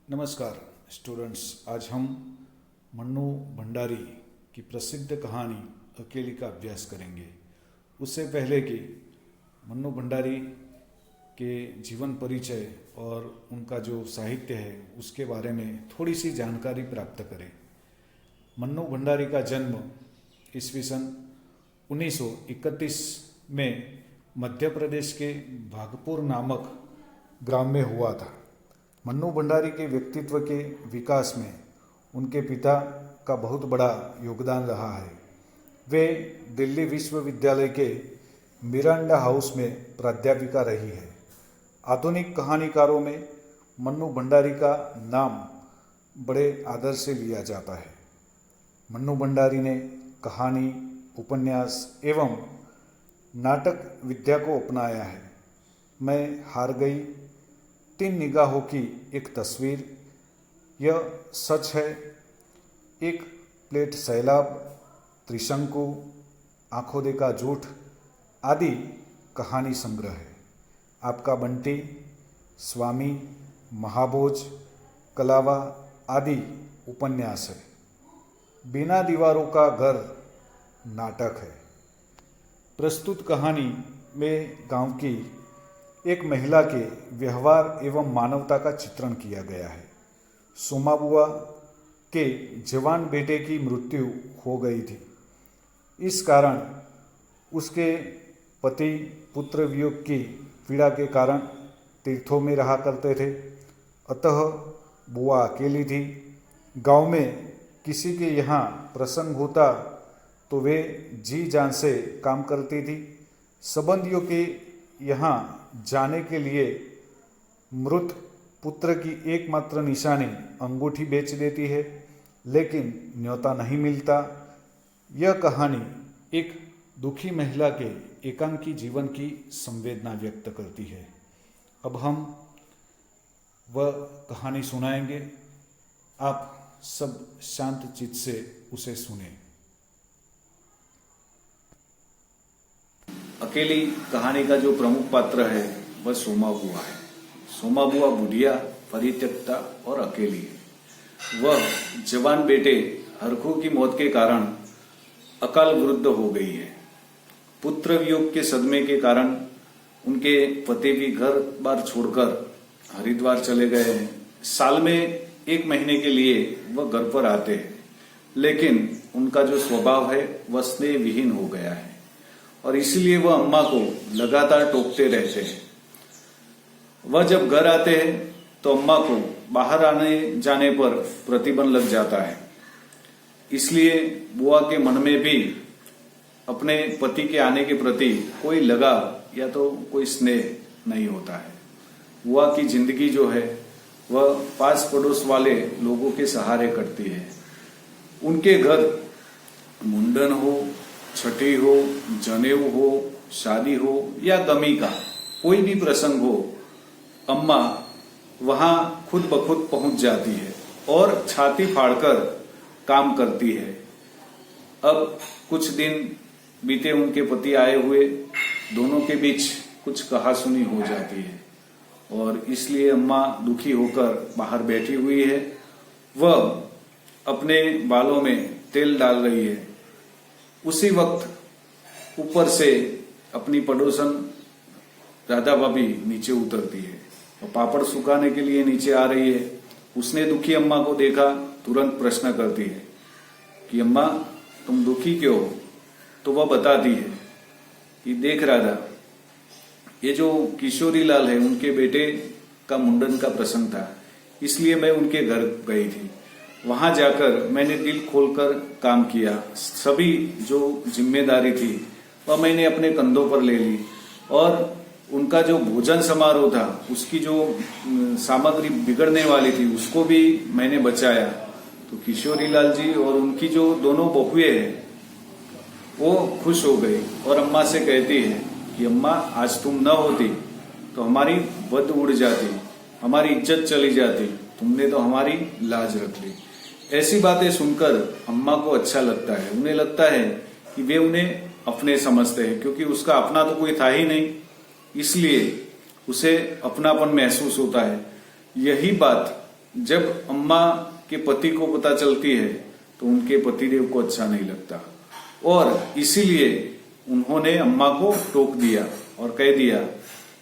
नमस्कार स्टूडेंट्स। आज हम मन्नू भंडारी की प्रसिद्ध कहानी अकेली का अभ्यास करेंगे। उससे पहले कि मन्नू भंडारी के जीवन परिचय और उनका जो साहित्य है उसके बारे में थोड़ी सी जानकारी प्राप्त करें। मन्नू भंडारी का जन्म ईस्वी सन 1931 में मध्य प्रदेश के भागपुर नामक ग्राम में हुआ था। मन्नू भंडारी के व्यक्तित्व के विकास में उनके पिता का बहुत बड़ा योगदान रहा है। वे दिल्ली विश्वविद्यालय के मिरांडा हाउस में प्राध्यापिका रही है। आधुनिक कहानीकारों में मन्नू भंडारी का नाम बड़े आदर से लिया जाता है। मन्नू भंडारी ने कहानी, उपन्यास एवं नाटक विद्या को अपनाया है। मैं हार गई, 3 निगाहों की एक तस्वीर, यह सच है, एक प्लेट सैलाब, त्रिशंकु, आंखों देखा झूठ आदि कहानी संग्रह है। आपका बंटी, स्वामी, महाभोज, कलावा आदि उपन्यास है। बिना दीवारों का घर नाटक है। प्रस्तुत कहानी में गांव की एक महिला के व्यवहार एवं मानवता का चित्रण किया गया है। सोमा बुआ के जवान बेटे की मृत्यु हो गई थी। इस कारण उसके पति पुत्र वियोग की पीड़ा के कारण तीर्थों में रहा करते थे। अतः बुआ अकेली थी। गांव में किसी के यहाँ प्रसंग होता तो वे जी जान से काम करती थी। संबंधियों के यहाँ जाने के लिए मृत पुत्र की एकमात्र निशानी अंगूठी बेच देती है, लेकिन न्योता नहीं मिलता। यह कहानी एक दुखी महिला के एकांकी जीवन की संवेदना व्यक्त करती है। अब हम वह कहानी सुनाएंगे। आप सब शांत चित्त से उसे सुने। अकेली कहानी का जो प्रमुख पात्र है वह सोमा बुआ है। सोमा बुआ बुढ़िया, परित्यक्ता और अकेली है। वह जवान बेटे हरखू की मौत के कारण अकाल वृद्ध हो गई है। पुत्र वियोग के सदमे के कारण उनके पति भी घर बार छोड़कर हरिद्वार चले गए हैं। साल में 1 महीने के लिए वह घर पर आते हैं, लेकिन उनका जो स्वभाव है वह स्नेह विहीन हो गया है और इसीलिए वह अम्मा को लगातार टोकते रहते हैं। वह जब घर आते हैं तो अम्मा को बाहर आने जाने पर प्रतिबंध लग जाता है। इसलिए बुआ के मन में भी अपने पति के आने के प्रति कोई लगाव या तो कोई स्नेह नहीं होता है। बुआ की जिंदगी जो है वह पास पड़ोस वाले लोगों के सहारे कटती है। उनके घर मुंडन हो, छठी हो, जनेऊ हो, शादी हो या गमी का कोई भी प्रसंग हो, अम्मा वहां खुद ब खुद पहुंच जाती है और छाती फाड़कर काम करती है। अब कुछ दिन बीते, उनके पति आए हुए, दोनों के बीच कुछ कहासुनी हो जाती है और इसलिए अम्मा दुखी होकर बाहर बैठी हुई है। वह अपने बालों में तेल डाल रही है। उसी वक्त ऊपर से अपनी पड़ोसन राधा भाभी नीचे उतरती है और पापड़ सुखाने के लिए नीचे आ रही है। उसने दुखी अम्मा को देखा, तुरंत प्रश्न करती है कि अम्मा तुम दुखी क्यों हो? तो वह बताती है कि देख राधा, ये जो किशोरी लाल है उनके बेटे का मुंडन का प्रसंग था, इसलिए मैं उनके घर गई थी। वहां जाकर मैंने दिल खोलकर काम किया। सभी जो जिम्मेदारी थी वह मैंने अपने कंधों पर ले ली और उनका जो भोजन समारोह था उसकी जो सामग्री बिगड़ने वाली थी उसको भी मैंने बचाया। तो किशोरी लाल जी और उनकी जो दोनों बहुएं हैं वो खुश हो गई और अम्मा से कहती है कि अम्मा आज तुम न होती तो हमारी बद उड़ जाती, हमारी इज्जत चली जाती, तुमने तो हमारी लाज रख ली। ऐसी बातें सुनकर अम्मा को अच्छा लगता है। उन्हें लगता है कि वे उन्हें अपने समझते हैं, क्योंकि उसका अपना तो कोई था ही नहीं, इसलिए उसे अपनापन महसूस होता है। यही बात जब अम्मा के पति को पता चलती है तो उनके पतिदेव को अच्छा नहीं लगता और इसीलिए उन्होंने अम्मा को टोक दिया और कह दिया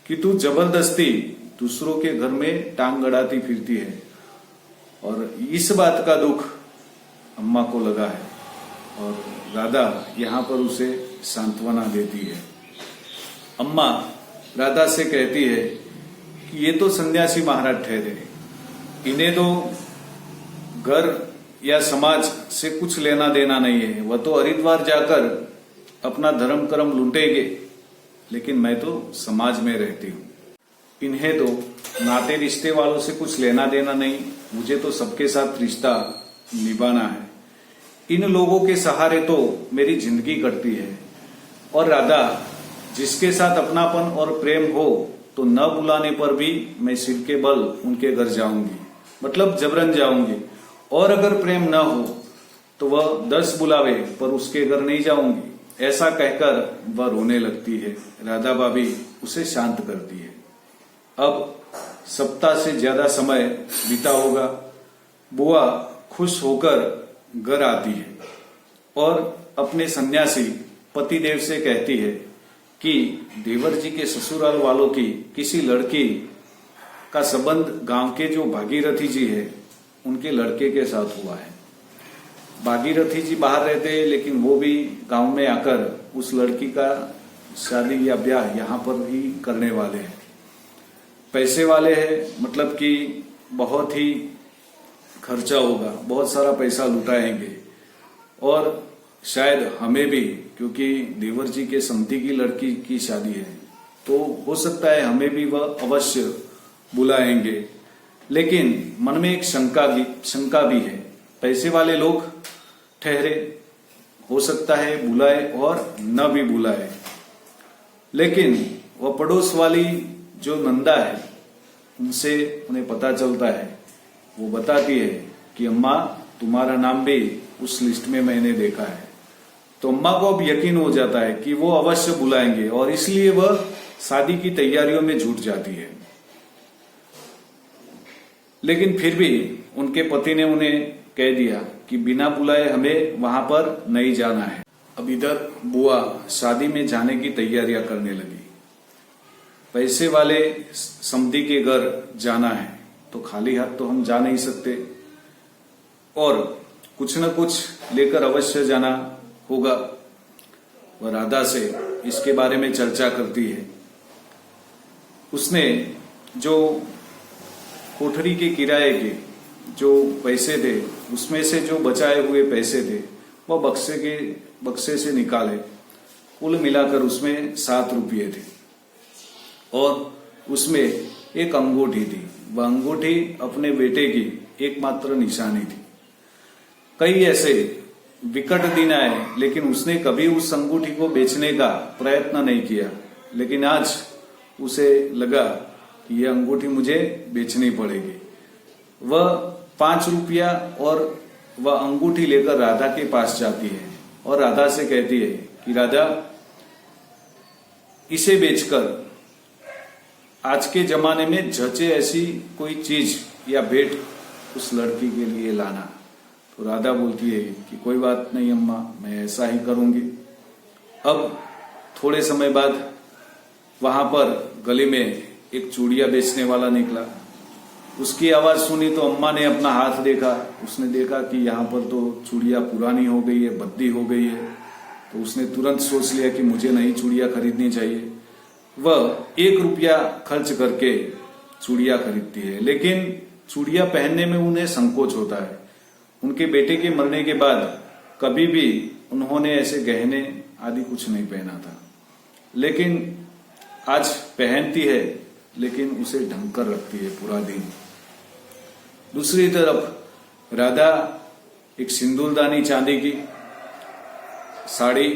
कि तू जबरदस्ती दूसरों के घर में टांग गड़ाती फिरती है। और इस बात का दुख अम्मा को लगा है और राधा यहाँ पर उसे सांत्वना देती है। अम्मा राधा से कहती है कि ये तो सन्यासी महाराज ठहरे, इन्हें तो घर या समाज से कुछ लेना देना नहीं है, वह तो हरिद्वार जाकर अपना धर्म कर्म लूटेंगे, लेकिन मैं तो समाज में रहती हूँ, इन्हें तो नाते रिश्ते वालों से कुछ लेना देना नहीं, मुझे तो सबके साथ रिश्ता निभाना है। इन लोगों के सहारे तो मेरी जिंदगी कटती है। और राधा जिसके साथ अपनापन और प्रेम हो तो न बुलाने पर भी मैं सिर के बल उनके घर जाऊंगी, मतलब जबरन जाऊंगी। और अगर प्रेम न हो तो वह 10 बुलावे पर उसके घर नहीं जाऊंगी। ऐसा कहकर वह रोने लगती है। राधा भाभी उसे शांत करती है। अब सप्ताह से ज्यादा समय बीता होगा। बुआ खुश होकर घर आती है और अपने सन्यासी पतिदेव से कहती है कि देवर जी के ससुराल वालों की किसी लड़की का संबंध गांव के जो भागीरथी जी है उनके लड़के के साथ हुआ है। भागीरथी जी बाहर रहते हैं, लेकिन वो भी गांव में आकर उस लड़की का शादी या ब्याह यहाँ पर ही करने वाले हैं। पैसे वाले हैं, मतलब कि बहुत ही खर्चा होगा, बहुत सारा पैसा लुटाएंगे और शायद हमें भी, क्योंकि देवर जी के समधी की लड़की की शादी है तो हो सकता है हमें भी वह अवश्य बुलाएंगे। लेकिन मन में एक शंका भी है। पैसे वाले लोग ठहरे, हो सकता है बुलाए और न भी बुलाए, लेकिन वह पड़ोस वाली जो नंदा है उनसे उन्हें पता चलता है। वो बताती है कि अम्मा तुम्हारा नाम भी उस लिस्ट में मैंने देखा है। तो अम्मा को अब यकीन हो जाता है कि वो अवश्य बुलाएंगे और इसलिए वह शादी की तैयारियों में जुट जाती है। लेकिन फिर भी उनके पति ने उन्हें कह दिया कि बिना बुलाए हमें वहां पर नहीं जाना है। अब इधर बुआ शादी में जाने की तैयारियां करने लगी। पैसे वाले समधी के घर जाना है तो खाली हाथ तो हम जा नहीं सकते और कुछ न कुछ लेकर अवश्य जाना होगा। वह राधा से इसके बारे में चर्चा करती है। उसने जो कोठरी के किराए के जो पैसे थे उसमें से जो बचाए हुए पैसे थे वह बक्से से निकाले। कुल मिलाकर उसमें 7 रुपये थे और उसमें एक अंगूठी थी। वह अंगूठी अपने बेटे की एकमात्र निशानी थी। कई ऐसे विकट दिन आए, लेकिन उसने कभी उस अंगूठी को बेचने का प्रयत्न नहीं किया। लेकिन आज उसे लगा कि यह अंगूठी मुझे बेचनी पड़ेगी। वह 5 रुपया और वह अंगूठी लेकर राधा के पास जाती है और राधा से कहती है कि राधा, इसे बेचकर आज के जमाने में जचे ऐसी कोई चीज या भेंट उस लड़की के लिए लाना। तो राधा बोलती है कि कोई बात नहीं अम्मा, मैं ऐसा ही करूंगी। अब थोड़े समय बाद वहां पर गली में एक चूड़िया बेचने वाला निकला। उसकी आवाज सुनी तो अम्मा ने अपना हाथ देखा। उसने देखा कि यहाँ पर तो चूड़िया पुरानी हो गई है, बद्दी हो गई है। तो उसने तुरंत सोच लिया कि मुझे नई चूड़िया खरीदनी चाहिए। वह 1 रुपया खर्च करके चूड़िया खरीदती है, लेकिन चूड़िया पहनने में उन्हें संकोच होता है। उनके बेटे के मरने के बाद कभी भी उन्होंने ऐसे गहने आदि कुछ नहीं पहना था, लेकिन आज पहनती है, लेकिन उसे ढंग कर रखती है पूरा दिन। दूसरी तरफ राधा एक सिंदूरदानी चांदी की साड़ी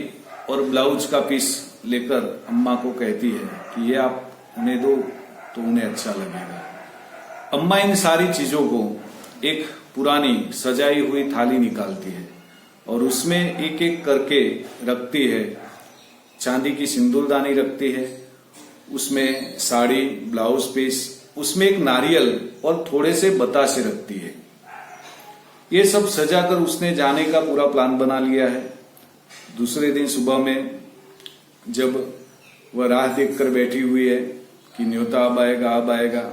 और ब्लाउज का पीस लेकर अम्मा को कहती है कि ये आप उन्हें दो तो उन्हें अच्छा लगेगा। अम्मा इन सारी चीजों को एक पुरानी सजाई हुई थाली निकालती है और उसमें एक एक करके रखती है। चांदी की सिंदूरदानी रखती है, उसमें साड़ी, ब्लाउज पीस, उसमें एक नारियल और थोड़े से बतासे रखती है। ये सब सजाकर उसने जाने का पूरा प्लान बना लिया है। दूसरे दिन सुबह में जब वह राह देखकर बैठी हुई है कि न्योता अब आएगा,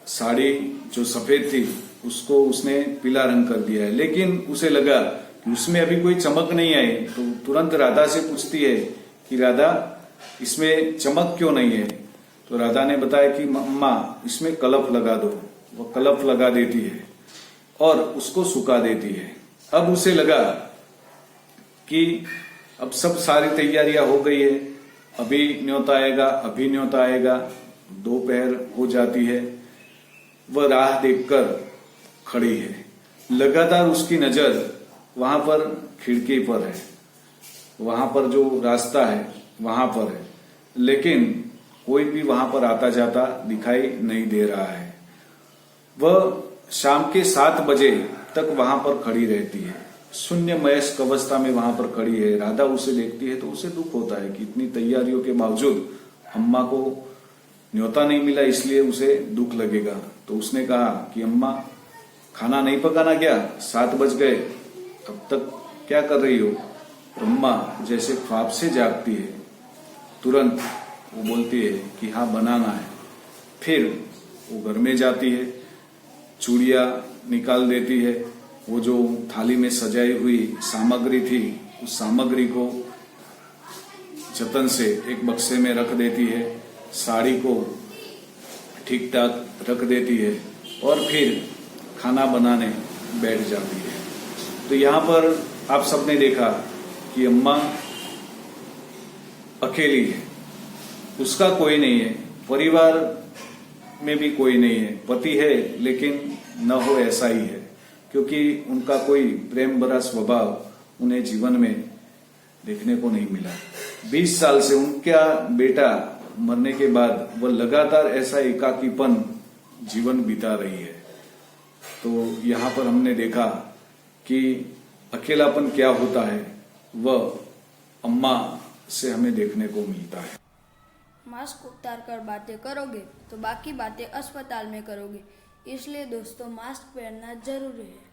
साड़ी जो सफेद थी उसको उसने पीला रंग कर दिया है, लेकिन उसे लगा कि उसमें अभी कोई चमक नहीं आई, तो तुरंत राधा से पूछती है कि राधा इसमें चमक क्यों नहीं है। तो राधा ने बताया कि अम्मा इसमें कलफ लगा दो। वो कलफ लगा देती है और उसको सुखा देती है। अब उसे लगा कि अब सब सारी तैयारियां हो गई है, अभी न्योता आएगा। दोपहर हो जाती है, वह राह देखकर खड़ी है। लगातार उसकी नजर वहां पर खिड़की पर है, वहां पर जो रास्ता है वहां पर है, लेकिन कोई भी वहां पर आता जाता दिखाई नहीं दे रहा है। वह शाम के 7 बजे तक वहां पर खड़ी रहती है, शून्य मयस्क अवस्था में वहां पर खड़ी है। राधा उसे देखती है तो उसे दुख होता है कि इतनी तैयारियों के बावजूद अम्मा को न्योता नहीं मिला, इसलिए उसे दुख लगेगा। तो उसने कहा कि अम्मा खाना नहीं पकाना क्या, 7 बज गए, अब तक क्या कर रही हो। अम्मा जैसे ख्वाब से जागती है, तुरंत वो बोलती है कि हाँ बनाना है। फिर वो घर में जाती है, चूड़ियां निकाल देती है, वो जो थाली में सजाई हुई सामग्री थी उस सामग्री को जतन से एक बक्से में रख देती है, साड़ी को ठीक ठाक रख देती है और फिर खाना बनाने बैठ जाती है। तो यहाँ पर आप सबने देखा कि अम्मा अकेली है, उसका कोई नहीं है, परिवार में भी कोई नहीं है, पति है लेकिन न हो ऐसा ही है, क्योंकि उनका कोई प्रेम भरा स्वभाव उन्हें जीवन में देखने को नहीं मिला। 20 साल से उनका बेटा मरने के बाद वह लगातार ऐसा एकाकीपन जीवन बिता रही है। तो यहाँ पर हमने देखा कि अकेलापन क्या होता है, वह अम्मा से हमें देखने को मिलता है। मास्क उतार कर बातें करोगे तो बाकी बातें अस्पताल में करोगे, इसलिए दोस्तों मास्क पहनना जरूरी है।